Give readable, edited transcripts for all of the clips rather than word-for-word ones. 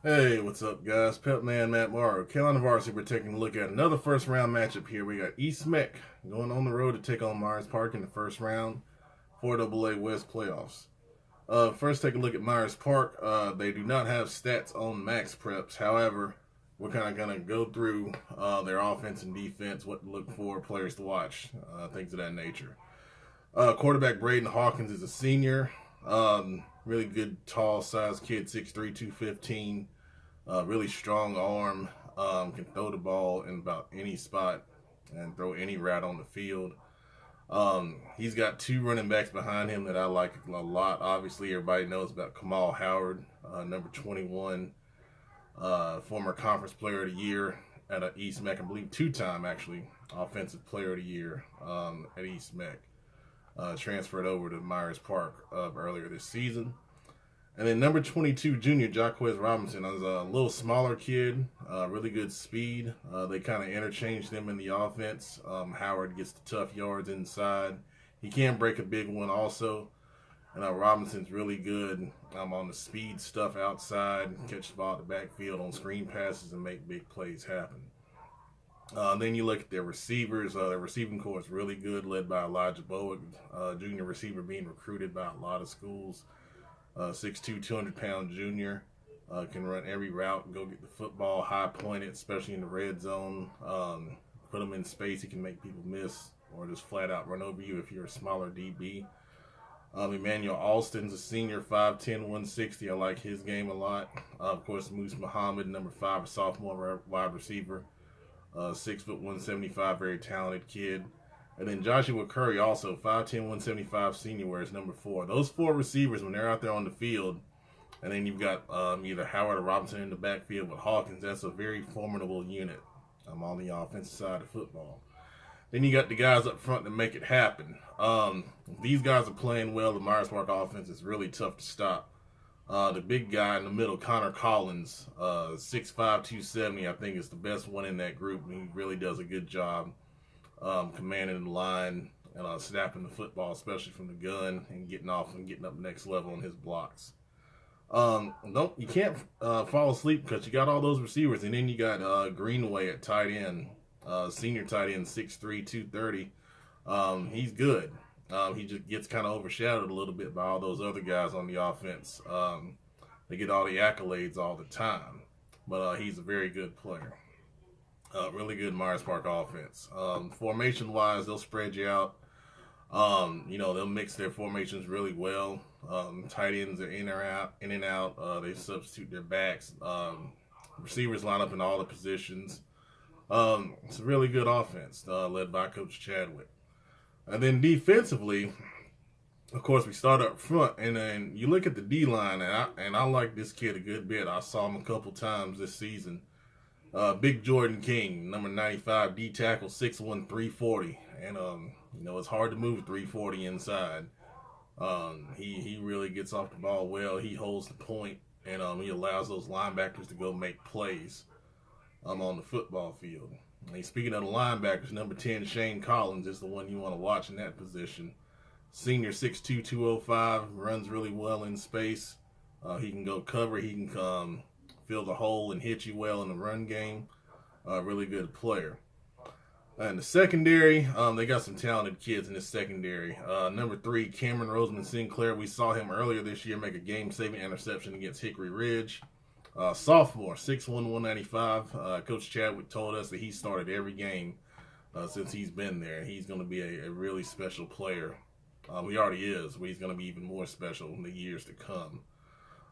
Hey, what's up, guys? Pep Man Matt Morrow, Carolina Varsity. We're taking a look at another first round matchup here. We got East Meck going on the road to take on Myers Park in the first round, 4AA West playoffs. First, take a look at Myers Park. They do not have stats on max preps. However, we're kind of going to go through their offense and defense, what to look for, players to watch, things of that nature. Quarterback Braden Hawkins is a senior. Really good, tall, size kid, 6'3", 215. Really strong arm. Can throw the ball in about any spot and throw any route on the field. He's got two running backs behind him that I like a lot. Obviously, everybody knows about Kamal Howard, number 21, former Conference Player of the Year at East Meck. I believe two-time, actually, Offensive Player of the Year at East Meck. Transferred over to Myers Park earlier this season. And then number 22, junior Jacquez Robinson, is a little smaller kid, really good speed. They kind of interchange them in the offense. Howard gets the tough yards inside. He can break a big one also. And Robinson's really good on the speed stuff outside, catch the ball at the backfield on screen passes and make big plays happen. Then you look at their receivers. Their receiving corps is really good, led by Elijah Bowick, junior receiver being recruited by a lot of schools. 6'2", 200-pound junior. Can run every route and go get the football high pointed, especially in the red zone. Put him in space, he can make people miss or just flat out run over you if you're a smaller DB. Emmanuel Alston's a senior, 5'10", 160. I like his game a lot. Of course, Moose Muhammad, number 5, a sophomore wide receiver. 6 foot 175, very talented kid. And then Joshua Curry, also 5'10", 175 senior, wears number 4. Those 4 receivers, when they're out there on the field, and then you've got either Howard or Robinson in the backfield with Hawkins, that's a very formidable unit on the offensive side of football. Then you got the guys up front that make it happen. These guys are playing well. The Myers Park offense is really tough to stop. The big guy in the middle, Connor Collins, 6'5", 270, I think is the best one in that group. He really does a good job commanding the line and snapping the football, especially from the gun, and getting off and getting up next level on his blocks. You can't fall asleep because you got all those receivers, and then you got Greenway at tight end, senior tight end, 6'3", 230. He's good. He just gets kind of overshadowed a little bit by all those other guys on the offense. They get all the accolades all the time, but he's a very good player. Really good Myers Park offense. Formation-wise, they'll spread you out. They'll mix their formations really well. Tight ends are in and out. They substitute their backs. Receivers line up in all the positions. It's a really good offense led by Coach Chadwick. And then defensively, of course, we start up front, and then you look at the D-line, and I like this kid a good bit. I saw him a couple times this season. Big Jordan King, number 95, D-tackle, 6'1", 340. And, it's hard to move 340 inside. He really gets off the ball well. He holds the point, and he allows those linebackers to go make plays on the football field. And speaking of the linebackers, number 10, Shane Collins, is the one you want to watch in that position. Senior, 6'2", 205, runs really well in space. He can go cover. He can fill the hole and hit you well in the run game. Really good player. In the secondary, they got some talented kids in the secondary. Number 3, Cameron Roseman Sinclair. We saw him earlier this year make a game-saving interception against Hickory Ridge. Sophomore, 6'1", 195. Coach Chadwick told us that he started every game since he's been there. He's going to be a really special player. He already is, but he's going to be even more special in the years to come.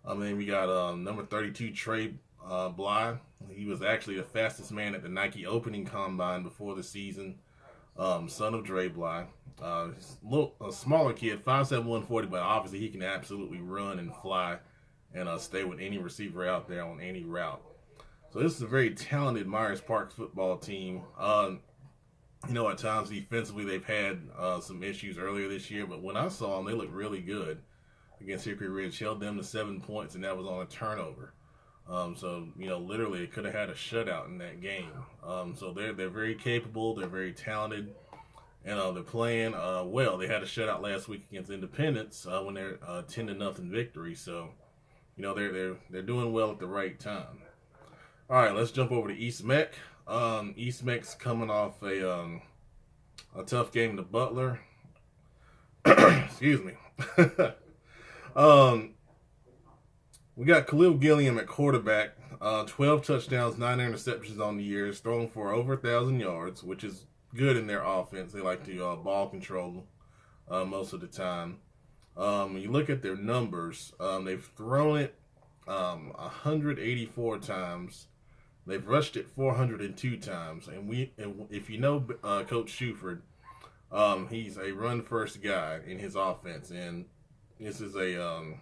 Then we got number 32, Trey Bly. He was actually the fastest man at the Nike opening combine before the season. Son of Dre Bly. A smaller kid, 5'7", 140, but obviously he can absolutely run and fly and stay with any receiver out there on any route. So this is a very talented Myers Park football team. At times defensively they've had some issues earlier this year, but when I saw them, they looked really good against Hickory Ridge. Held them to 7 points, and that was on a turnover. Literally it could have had a shutout in that game. So they're very capable. They're very talented. And they're playing well. They had a shutout last week against Independence when they're 10-0 victory. So they're doing well at the right time. All right, let's jump over to East Meck. East Meck's coming off a tough game to Butler. Excuse me. um, we got Khalil Gilliam at quarterback. 12 touchdowns, 9 interceptions on the year. He's thrown for over 1,000 yards, which is good in their offense. They like to ball control most of the time. When you look at their numbers, they've thrown it 184 times. They've rushed it 402 times. And if you know Coach Shuford, he's a run-first guy in his offense. And this is a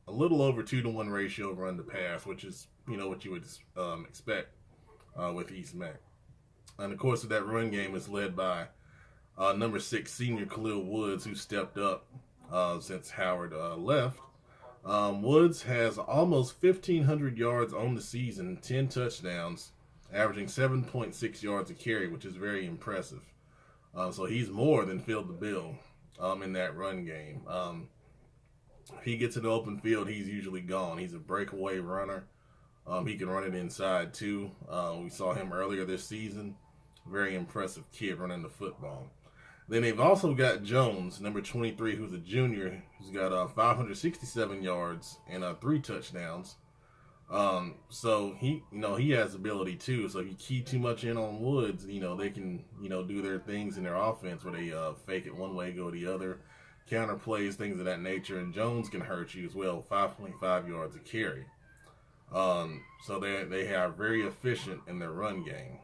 little over 2-to-1 ratio run to pass, which is, what you would expect with East Meck. And, of course, that run game is led by number 6 senior Khalil Woods, who stepped up since Howard left. Woods has almost 1,500 yards on the season, 10 touchdowns, averaging 7.6 yards a carry, which is very impressive. So he's more than filled the bill in that run game. If he gets in the open field, he's usually gone. He's a breakaway runner. He can run it inside, too. We saw him earlier this season. Very impressive kid running the football. Then they've also got Jones, number 23, who's a junior, who's got 567 yards and 3 touchdowns. So he has ability too. So if you key too much in on Woods, they can, do their things in their offense where they fake it one way, go the other, counter plays, things of that nature. And Jones can hurt you as well, 5.5 yards a carry. So they are very efficient in their run game.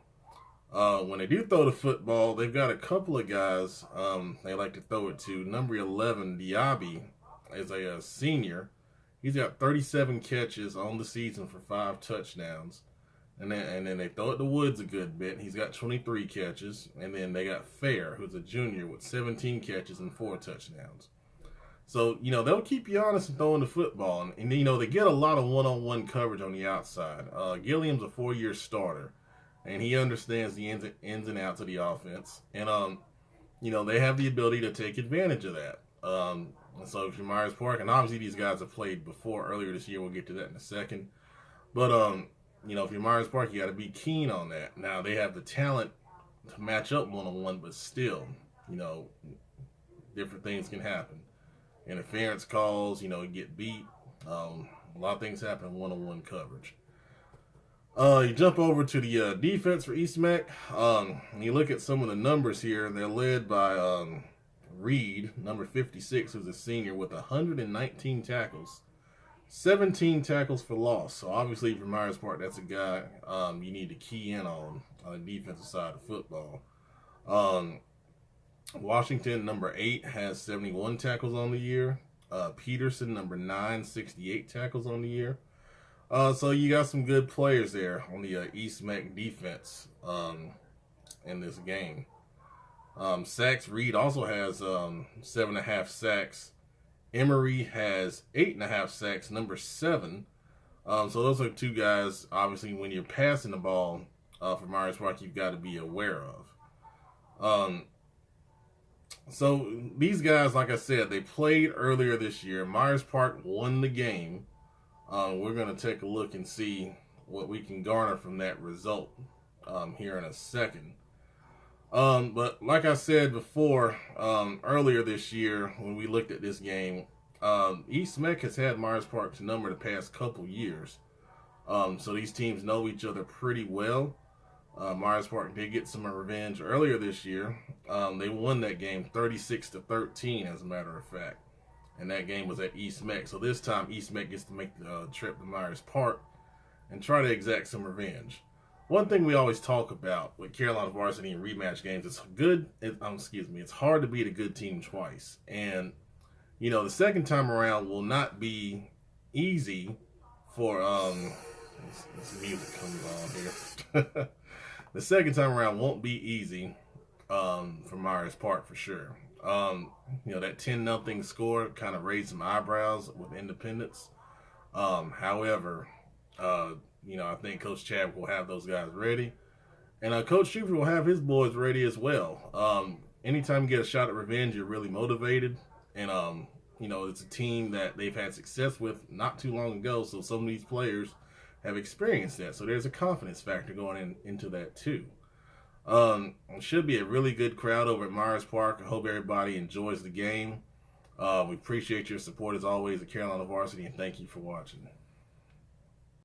When they do throw the football, they've got a couple of guys they like to throw it to. Number 11, Diaby, is a senior. He's got 37 catches on the season for 5 touchdowns. And then they throw it to Woods a good bit. He's got 23 catches. And then they got Fair, who's a junior, with 17 catches and 4 touchdowns. So, they'll keep you honest in throwing the football. And they get a lot of one-on-one coverage on the outside. Gilliam's a 4-year starter. And he understands the ins and outs of the offense. And, they have the ability to take advantage of that. And so if you're Myers Park, and obviously these guys have played before earlier this year. We'll get to that in a second. But, if you're Myers Park, you got to be keen on that. Now, they have the talent to match up one-on-one, but still, different things can happen. Interference calls, get beat. A lot of things happen in one-on-one coverage. You jump over to the defense for East Meck. You look at some of the numbers here. They're led by Reed, number 56, who's a senior, with 119 tackles. 17 tackles for loss. So obviously for Myers Park, that's a guy you need to key in on the defensive side of football. Washington, number 8, has 71 tackles on the year. Peterson, number 9, 68 tackles on the year. So you got some good players there on the East Meck defense in this game. Sacks, Reed also has 7.5 sacks. Emery has 8.5 sacks, number 7. So those are 2 guys, obviously, when you're passing the ball for Myers Park, you've got to be aware of. So these guys, like I said, they played earlier this year. Myers Park won the game. We're going to take a look and see what we can garner from that result here in a second. But like I said before, earlier this year when we looked at this game, East Meck has had Myers Park's number the past couple years. So these teams know each other pretty well. Myers Park did get some revenge earlier this year. They won that game 36-13, as a matter of fact. And that game was at East Meck. So this time, East Meck gets to make the trip to Myers Park and try to exact some revenge. One thing we always talk about with Carolina varsity and rematch games, it's hard to beat a good team twice. And, the second time around will not be easy for, this music comes on here. The second time around won't be easy for Myers Park for sure. That 10-0 score kind of raised some eyebrows with Independence. However, I think Coach Chadwick will have those guys ready. And Coach Shuford will have his boys ready as well. Anytime you get a shot at revenge, you're really motivated. And, You know, it's a team that they've had success with not too long ago, so some of these players have experienced that. So there's a confidence factor going into that too. It should be a really good crowd over at Myers Park. I hope everybody enjoys the game. We appreciate your support as always at Carolina Varsity, and thank you for watching.